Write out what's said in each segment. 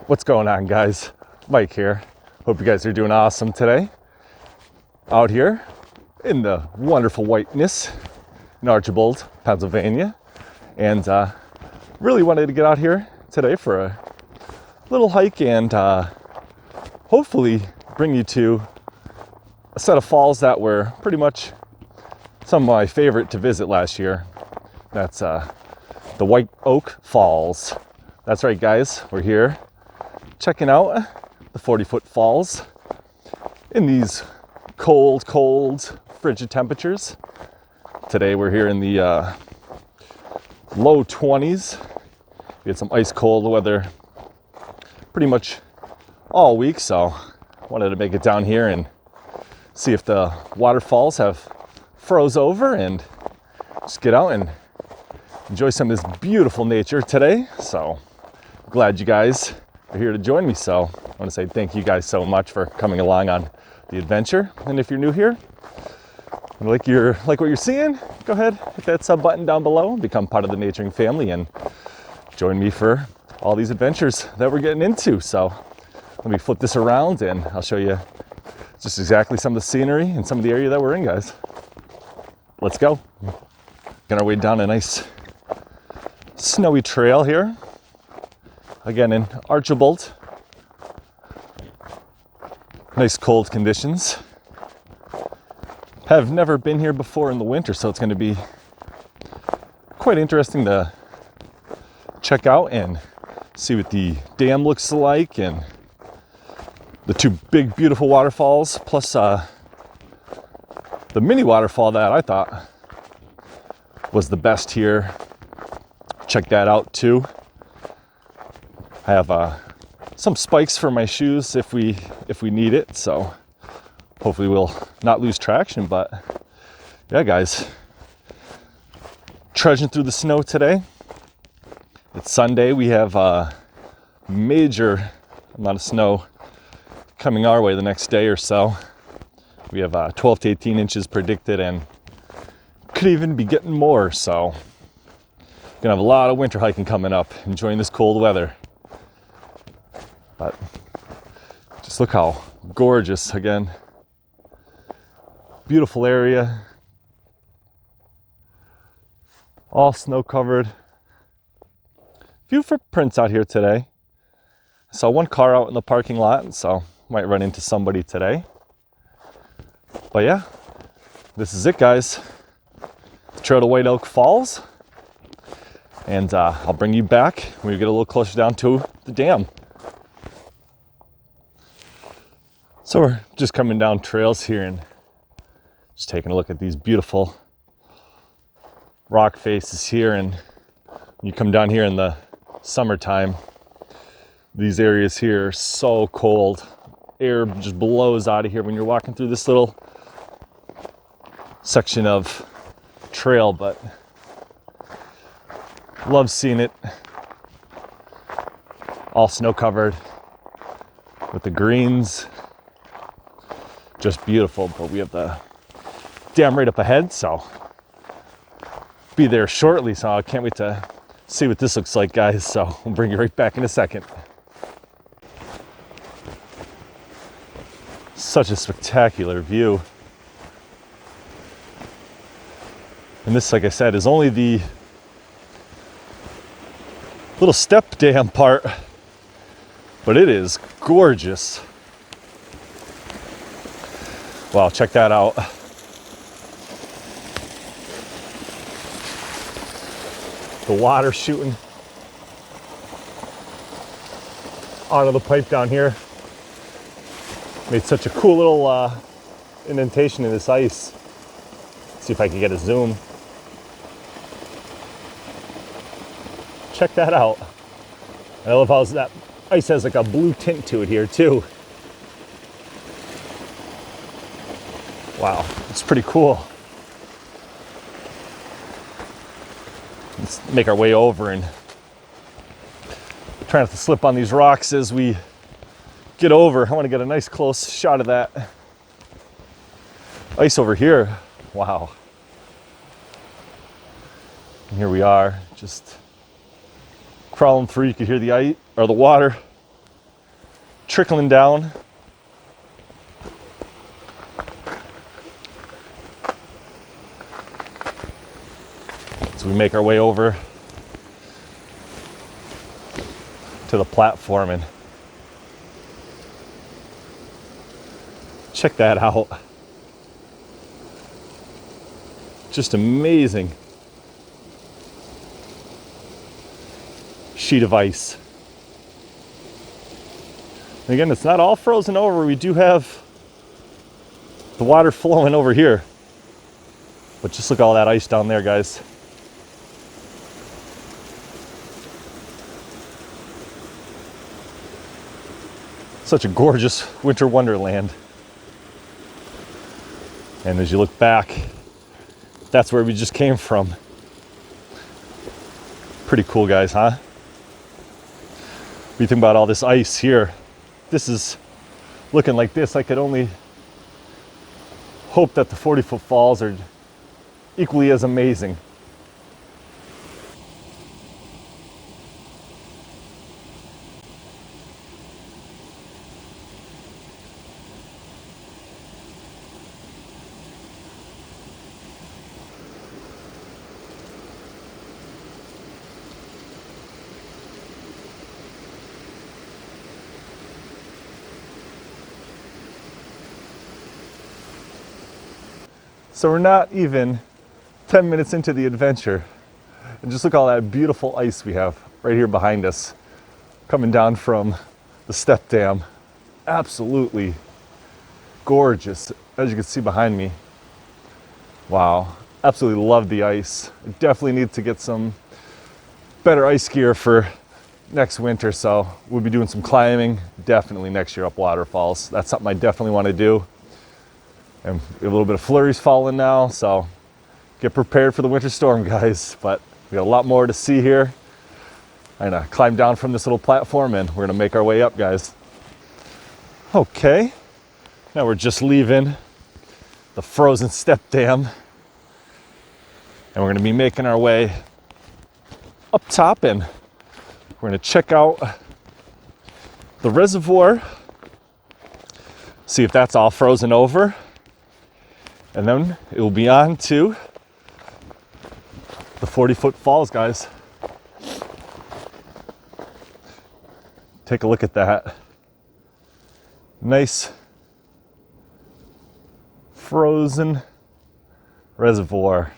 What's going on, guys? Mike here. Hope you guys are doing awesome today. Out here in the wonderful whiteness in Archbald, Pennsylvania. And really wanted to get out here today for a little hike and hopefully bring you to a set of falls that were pretty much some of my favorite to visit last year. That's the White Oak Falls. That's right, guys. We're here checking out the 40-foot falls in these cold, frigid temperatures. Today we're here in the low 20s. We had some ice cold weather pretty much all week, so wanted to make it down here and see if the waterfalls have froze over and just get out and enjoy some of this beautiful nature today. So glad you guys are here to join me. So I want to say thank you guys so much for coming along on the adventure. And if you're new here, like what you're seeing, go ahead, hit that sub button down below and become part of the naturing family and join me for all these adventures that we're getting into. So let me flip this around and I'll show you just exactly some of the scenery and some of the area that we're in, guys. Let's go. Got our way down a nice snowy trail here. Again in Archbald. Nice cold conditions. Have never been here before in the winter, so it's going to be quite interesting to check out and see what the dam looks like and the two big beautiful waterfalls, plus the mini waterfall that I thought was the best here. Check that out too. I have some spikes for my shoes if we need it, so hopefully we'll not lose traction. But yeah, guys, trudging through the snow today. It's Sunday. We have a major amount of snow coming our way the next day or so. We have 12 to 18 inches predicted and could even be getting more. So gonna have a lot of winter hiking coming up, enjoying this cold weather. But just look how gorgeous, again, beautiful area, all snow covered. Few footprints out here today. I saw one car out in the parking lot, so might run into somebody today. But yeah, this is it, guys. The trail to White Oak Falls. And I'll bring you back when we get a little closer down to the dam. So we're just coming down trails here and just taking a look at these beautiful rock faces here. And when you come down here in the summertime, these areas here are so cold. Air just blows out of here when you're walking through this little section of trail, but love seeing it all snow covered with the greens, just beautiful. But we have the dam right up ahead, so be there shortly. So I can't wait to see what this looks like, guys. So we'll bring you right back in a second. Such a spectacular view. And this, like I said, is only the little step dam part, but it is gorgeous. Wow, check that out. The water shooting out of the pipe down here. Made such a cool little indentation in this ice. Let's see if I can get a zoom. Check that out. I love how that ice has like a blue tint to it here too. Wow, it's pretty cool. Let's make our way over and try not to slip on these rocks as we get over. I want to get a nice close shot of that ice over here. Wow. And here we are, just crawling through. You could hear the ice or the water trickling down. So we make our way over to the platform and check that out. Just amazing sheet of ice. And again, it's not all frozen over. We do have the water flowing over here. But just look at all that ice down there, guys. Such a gorgeous winter wonderland. And as you look back, that's where we just came from. Pretty cool, guys, huh? When you think about all this ice here, this is looking like this. I could only hope that the 40-foot falls are equally as amazing. So we're not even 10 minutes into the adventure. And just look at all that beautiful ice we have right here behind us, coming down from the step dam. Absolutely gorgeous, as you can see behind me. Wow, absolutely love the ice. I definitely need to get some better ice gear for next winter, so we'll be doing some climbing definitely next year up waterfalls. That's something I definitely want to do. And we have a little bit of flurries falling now, so get prepared for the winter storm, guys. But we got a lot more to see here. I'm gonna climb down from this little platform and we're gonna make our way up, guys. Okay, now we're just leaving the frozen step dam and we're gonna be making our way up top and we're gonna check out the reservoir, see if that's all frozen over. And then it will be on to the 40-foot falls, guys. Take a look at that. Nice frozen reservoir.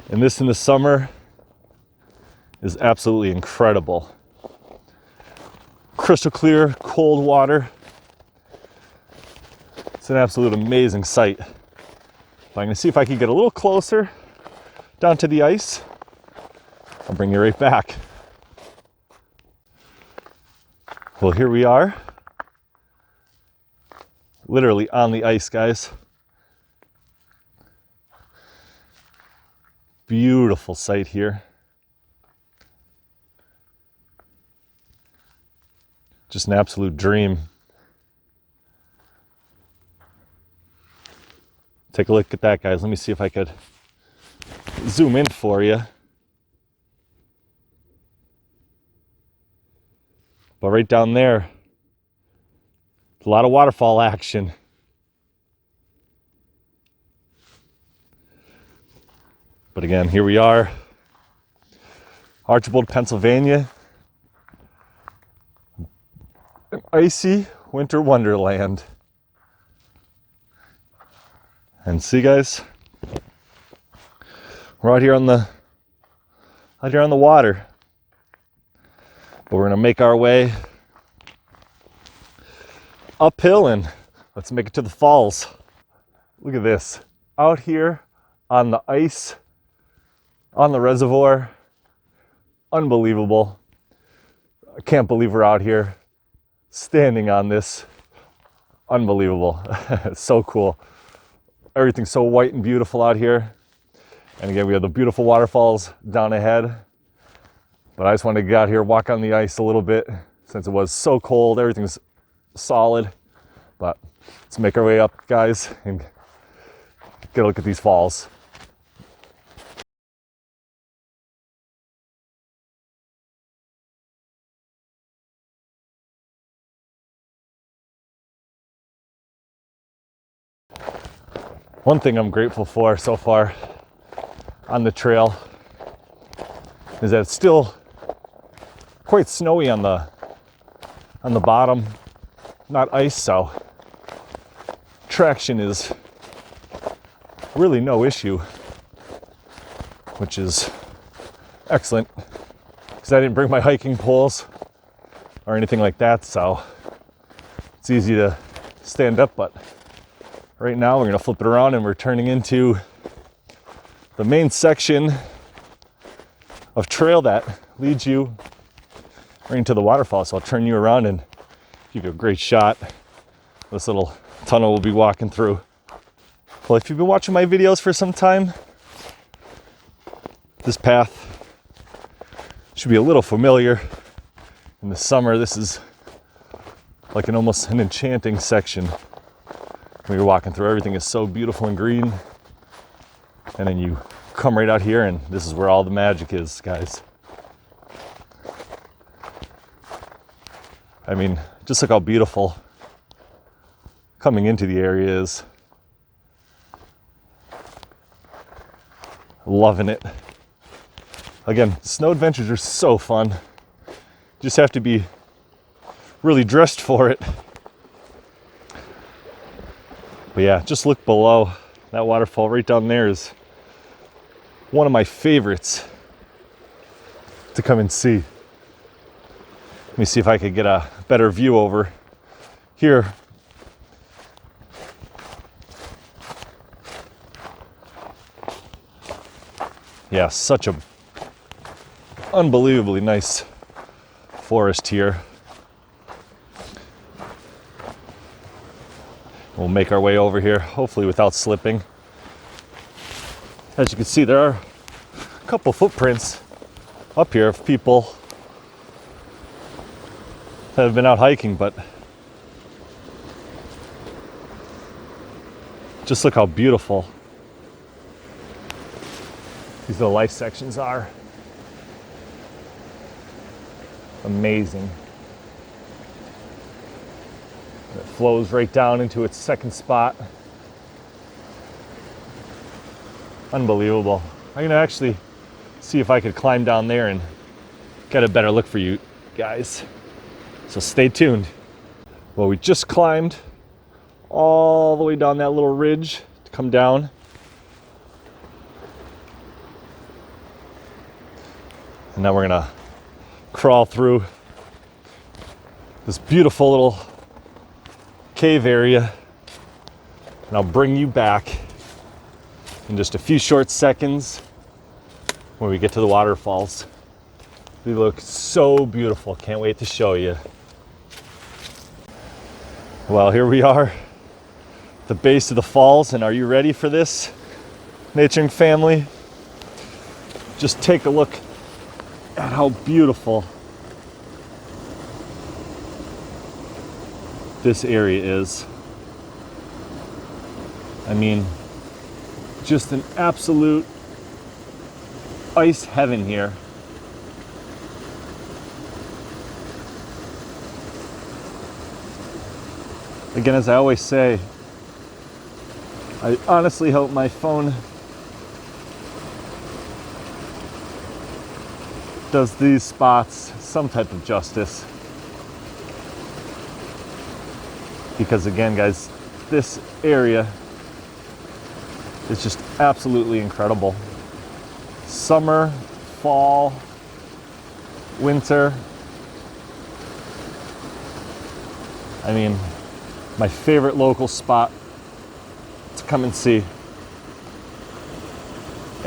And this in the summer is absolutely incredible. Crystal clear, cold water. It's an absolute amazing sight. But I'm gonna see if I can get a little closer down to the ice. I'll bring you right back. Well, here we are. Literally on the ice, guys. Beautiful sight here. Just an absolute dream. Take a look at that, guys. Let me see if I could zoom in for you. But right down there, a lot of waterfall action. But again, here we are, Archbald, Pennsylvania. An icy winter wonderland. And see, guys, we're out here on the water. But we're gonna make our way uphill and let's make it to the falls. Look at this, out here on the ice, on the reservoir. Unbelievable. I can't believe we're out here standing on this. Unbelievable. It's so cool. Everything's so white and beautiful out here. And again, we have the beautiful waterfalls down ahead. But I just wanted to get out here, walk on the ice a little bit since it was so cold. Everything's solid. But let's make our way up, guys, and get a look at these falls. One thing I'm grateful for so far on the trail is that it's still quite snowy on the bottom, not ice, so traction is really no issue, which is excellent because I didn't bring my hiking poles or anything like that, so it's easy to stand up. But right now we're going to flip it around and we're turning into the main section of trail that leads you right into the waterfall. So I'll turn you around and give you a great shot. This little tunnel we'll be walking through. Well, if you've been watching my videos for some time, this path should be a little familiar. In the summer, this is like almost an enchanting section. When you're walking through, everything is so beautiful and green. And then you come right out here and this is where all the magic is, guys. I mean, just look how beautiful coming into the area is. Loving it. Again, snow adventures are so fun. You just have to be really dressed for it. But yeah, just look below. That waterfall right down there is one of my favorites to come and see. Let me see if I could get a better view over here. Yeah, such a unbelievably nice forest here. We'll make our way over here, hopefully without slipping. As you can see, there are a couple footprints up here of people that have been out hiking, but just look how beautiful these little life sections are. Amazing. It flows right down into its second spot. Unbelievable. I'm gonna actually see if I could climb down there and get a better look for you guys. So stay tuned. Well, we just climbed all the way down that little ridge to come down. And now we're gonna crawl through this beautiful little cave area, and I'll bring you back in just a few short seconds when we get to the waterfalls. They look so beautiful. Can't wait to show you. Well, here we are, the base of the falls, and are you ready for this, naturing family? Just take a look at how beautiful this area is. I mean, just an absolute ice heaven here. Again, as I always say, I honestly hope my phone does these spots some type of justice. Because again, guys, this area is just absolutely incredible. Summer, fall, winter. I mean, my favorite local spot to come and see.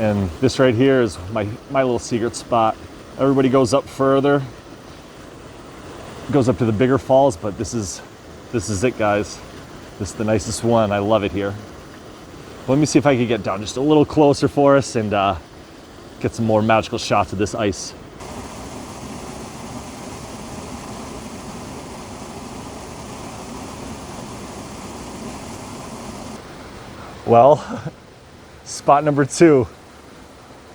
And this right here is my little secret spot. Everybody goes up further, goes up to the bigger falls, but this is it, guys. This is the nicest one. I love it here. Let me see if I can get down just a little closer for us and get some more magical shots of this ice. Well, spot number 2,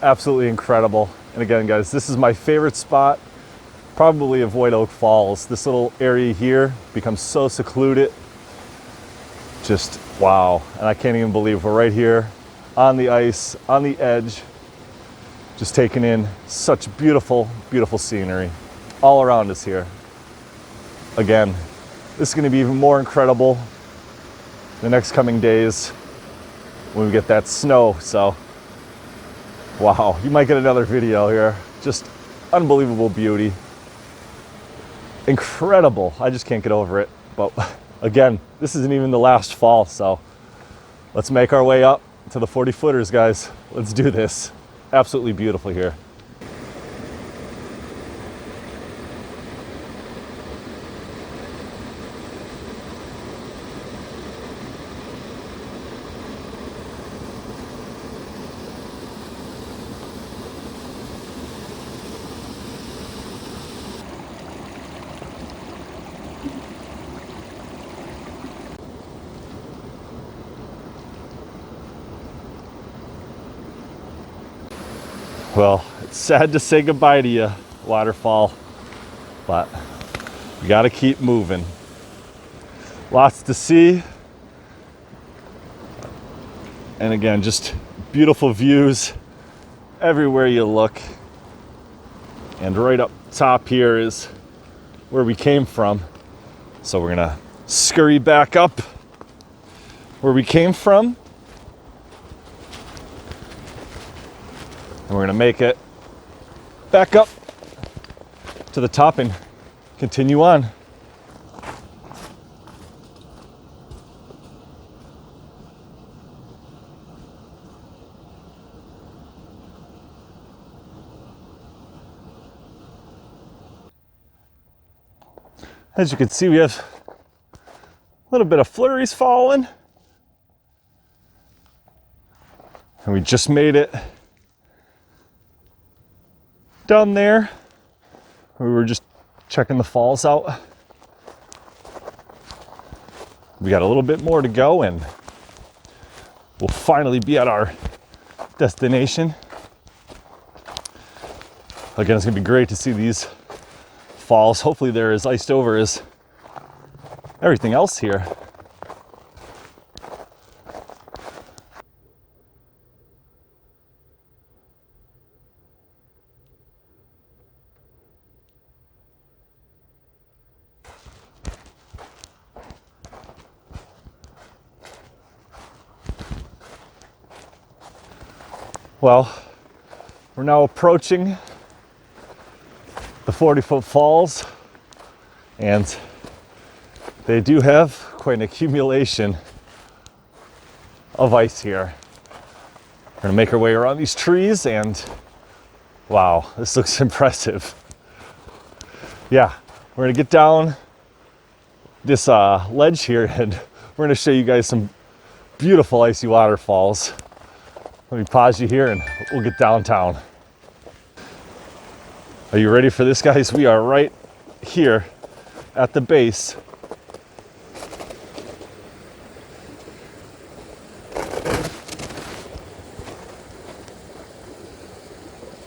absolutely incredible. And again, guys, this is my favorite spot, probably of White Oak Falls. This little area here becomes so secluded. Just wow. And I can't even believe we're right here on the ice, on the edge, just taking in such beautiful, beautiful scenery all around us here. Again, this is going to be even more incredible the next coming days when we get that snow. So wow, you might get another video here. Just unbelievable beauty. Incredible. I just can't get over it. But again, this isn't even the last fall, so let's make our way up to the 40 footers, guys. Let's do this. Absolutely beautiful here. Well, it's sad to say goodbye to you, Waterfall, but we got to keep moving. Lots to see. And again, just beautiful views everywhere you look. And right up top here is where we came from. So we're gonna scurry back up where we came from. And we're gonna make it back up to the top and continue on. As you can see, we have a little bit of flurries falling. And we just made it down there. We were just checking the falls out. We got a little bit more to go and we'll finally be at our destination. Again, it's gonna be great to see these falls. Hopefully they're as iced over as everything else here. Well, we're now approaching the 40-foot falls, and they do have quite an accumulation of ice here. We're gonna make our way around these trees, and wow, this looks impressive. Yeah, we're gonna get down this ledge here, and we're gonna show you guys some beautiful icy waterfalls. Let me pause you here and we'll get downtown. Are you ready for this, guys? We are right here at the base.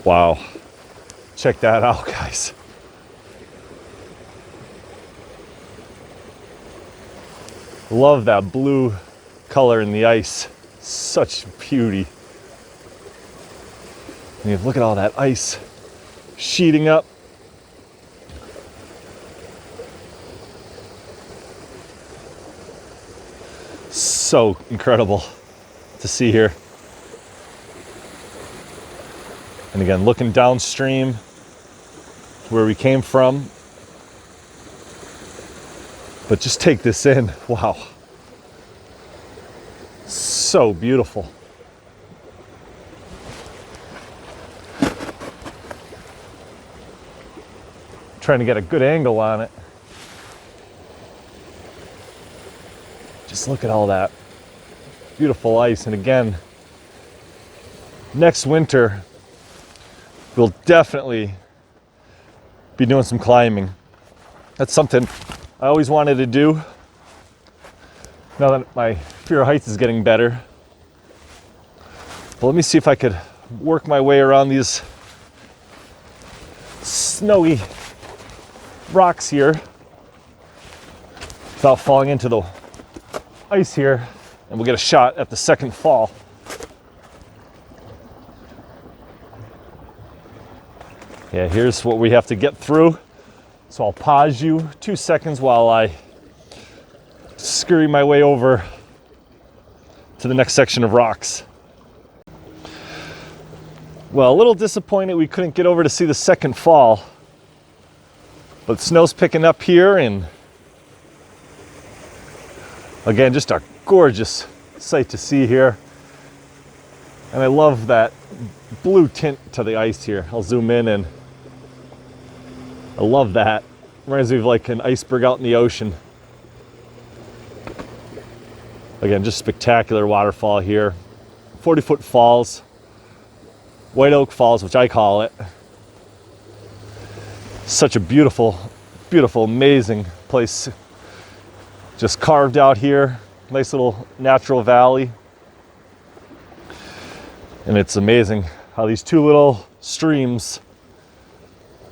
Wow. Check that out, guys. Love that blue color in the ice. Such beauty. And you look at all that ice sheeting up. So incredible to see here. And again, looking downstream where we came from. But just take this in. Wow. So beautiful. Trying to get a good angle on it. Just look at all that beautiful ice. And again, next winter, we'll definitely be doing some climbing. That's something I always wanted to do. Now that my fear of heights is getting better. But let me see if I could work my way around these snowy rocks here without falling into the ice here and we'll get a shot at the second fall. Yeah, here's what we have to get through. So I'll pause you 2 seconds while I scurry my way over to the next section of rocks. Well, a little disappointed we couldn't get over to see the second fall, but snow's picking up here, and again, just a gorgeous sight to see here. And I love that blue tint to the ice here. I'll zoom in, and I love that. Reminds me of like an iceberg out in the ocean. Again, just spectacular waterfall here. 40-foot falls. White Oak Falls, which I call it. Such a beautiful, beautiful, amazing place. Just carved out here. Nice little natural valley. And it's amazing how these two little streams,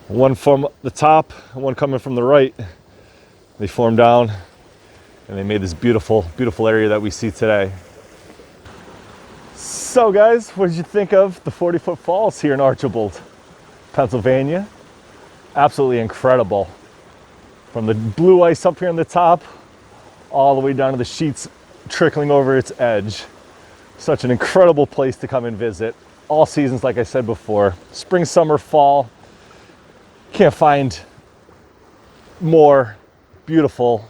one from the top, one coming from the right, they form down and they made this beautiful, beautiful area that we see today. So guys, what did you think of the 40-foot falls here in Archbald, Pennsylvania? Absolutely incredible. From the blue ice up here on the top, all the way down to the sheets trickling over its edge. Such an incredible place to come and visit. All seasons, like I said before, spring, summer, fall. Can't find more beautiful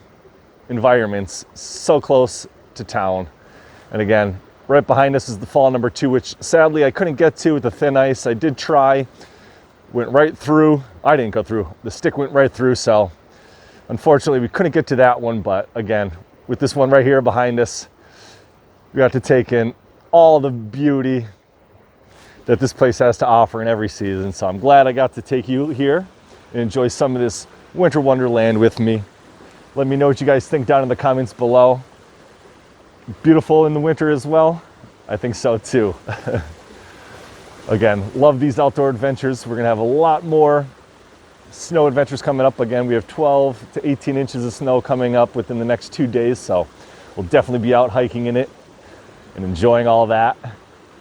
environments so close to town. And again, right behind us is the fall number 2, which sadly I couldn't get to with the thin ice. I did try, went right through. I didn't go through, the stick went right through, so unfortunately we couldn't get to that one. But again, with this one right here behind us, we got to take in all the beauty that this place has to offer in every season. So I'm glad I got to take you here and enjoy some of this winter wonderland with me. Let me know what you guys think down in the comments below. Beautiful in the winter as well? I think so too. Again, love these outdoor adventures. We're gonna have a lot more snow adventures coming up. Again, we have 12 to 18 inches of snow coming up within the next 2 days, so we'll definitely be out hiking in it and enjoying all that.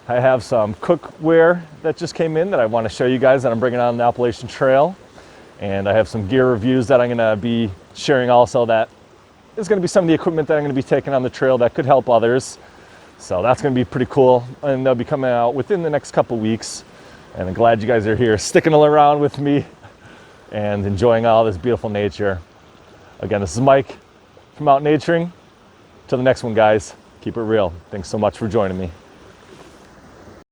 I have some cookware that just came in that I want to show you guys that I'm bringing on the Appalachian Trail. And I have some gear reviews that I'm gonna be sharing also. That is gonna be some of the equipment that I'm gonna be taking on the trail that could help others. So that's gonna be pretty cool. And they'll be coming out within the next couple weeks. And I'm glad you guys are here sticking around with me and enjoying all this beautiful nature. Again, this is Mike from Out Naturing. Till the next one, guys, keep it real. Thanks so much for joining me.